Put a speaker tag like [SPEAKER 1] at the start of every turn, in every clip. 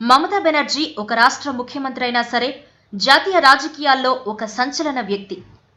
[SPEAKER 1] మమతా బెనర్జీ ఒక రాష్ట్ర ముఖ్యమంత్రి అయినా సరే జాతీయ రాజకీయాల్లో ఒక సంచలన వ్యక్తి.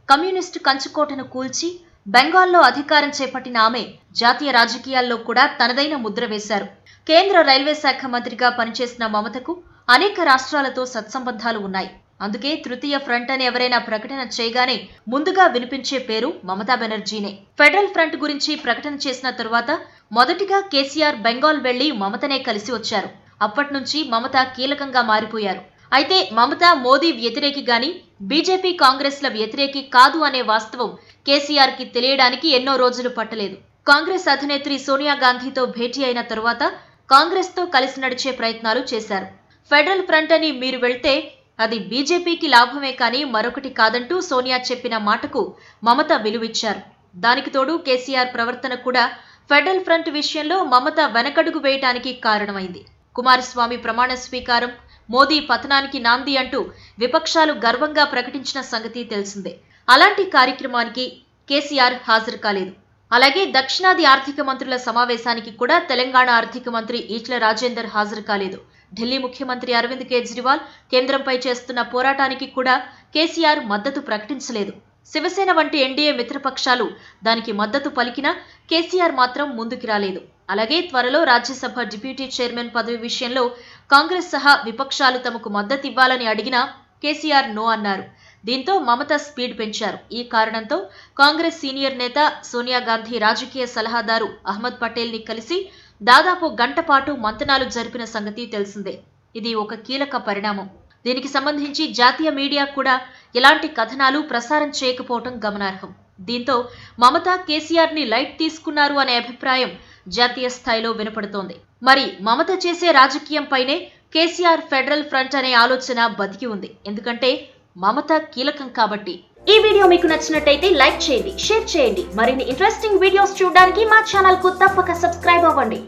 [SPEAKER 1] కమ్యూనిస్టు కంచుకోటను కూల్చి బెంగాల్లో అధికారం చేపట్టిన ఆమె జాతీయ రాజకీయాల్లో కూడా తనదైన ముద్ర వేశారు. కేంద్ర రైల్వే శాఖ మంత్రిగా పనిచేసిన మమతకు అనేక రాష్ట్రాలతో సత్సంబంధాలు ఉన్నాయి. అందుకే తృతీయ ఫ్రంట్ అని ఎవరైనా ప్రకటన చేయగానే ముందుగా వినిపించే పేరు మమతా బెనర్జీనే. ఫెడరల్ ఫ్రంట్ గురించి ప్రకటన చేసిన తరువాత మొదటిగా కేసీఆర్ బెంగాల్ వెళ్లి మమతనే కలిసి వచ్చారు. అప్పటి నుంచి మమత కీలకంగా మారిపోయారు. అయితే మమత మోదీ వ్యతిరేకి గాని బీజేపీ కాంగ్రెస్ల వ్యతిరేకి కాదు అనే వాస్తవం కేసీఆర్ కి తెలియడానికి ఎన్నో రోజులు పట్టలేదు. కాంగ్రెస్ అధినేత్రి సోనియా గాంధీతో భేటీ అయిన తరువాత కాంగ్రెస్ తో కలిసి నడిచే ప్రయత్నాలు చేశారు. ఫెడరల్ ఫ్రంట్ అని మీరు వెళ్తే అది బీజేపీకి లాభమే కానీ మరొకటి కాదంటూ సోనియా చెప్పిన మాటకు మమత విలువిచ్చారు. దానికి తోడు కేసీఆర్ ప్రవర్తన కూడా ఫెడరల్ ఫ్రంట్ విషయంలో మమత వెనకడుగు వేయటానికి కారణమైంది. కుమారస్వామి ప్రమాణ స్వీకారం మోదీ పతనానికి నాంది అంటూ విపక్షాలు గర్వంగా ప్రకటించిన సంగతి తెలిసిందే. అలాంటి కార్యక్రమానికి కేసీఆర్ హాజరు కాలేదు. అలాగే దక్షిణాది ఆర్థిక మంత్రుల సమావేశానికి కూడా తెలంగాణ ఆర్థిక మంత్రి ఈటెల రాజేందర్ హాజరు కాలేదు. ఢిల్లీ ముఖ్యమంత్రి అరవింద్ కేజ్రీవాల్ కేంద్రంపై చేస్తున్న పోరాటానికి కూడా కేసీఆర్ మద్దతు ప్రకటించలేదు. శివసేన వంటి ఎన్డీఏ మిత్రపక్షాలు దానికి మద్దతు పలికినా కేసీఆర్ మాత్రం ముందుకు రాలేదు. అలాగే త్వరలో రాజ్యసభ డిప్యూటీ చైర్మన్ పదవి విషయంలో కాంగ్రెస్ సహా విపక్షాలు తమకు మద్దతు ఇవ్వాలని అడిగినా కేసీఆర్ నో అన్నారు. దీంతో మమత స్పీడ్ పెంచారు. ఈ కారణంతో కాంగ్రెస్ సీనియర్ నేత సోనియా గాంధీ రాజకీయ సలహాదారు అహ్మద్ పటేల్ ని కలిసి దాదాపు గంట పాటు మంతనాలు జరిపిన సంగతి తెలిసిందే. ఇది ఒక కీలక పరిణామం. దీనికి సంబంధించి జాతీయ మీడియా కూడా ఎలాంటి కథనాలు ప్రసారం చేయకపోవటం గమనార్హం. దీంతో మమత కేసీఆర్ ని లైట్ తీసుకున్నారు అనే అభిప్రాయం జాతీయ స్థాయిలో వినపడుతోంది. మరి మమత చేసే రాజకీయంపైనే కేసీఆర్ ఫెడరల్ ఫ్రంట్ అనే ఆలోచన బతికి ఉంది. ఎందుకంటే మమత కీలకం కాబట్టి. ఈ వీడియో మీకు నచ్చినట్టయితే లైక్ చేయండి, షేర్ చేయండి. మరిన్ని ఇంట్రెస్టింగ్ వీడియోస్ చూడడానికి మా ఛానల్ కు తప్పక సబ్స్క్రైబ్ అవ్వండి.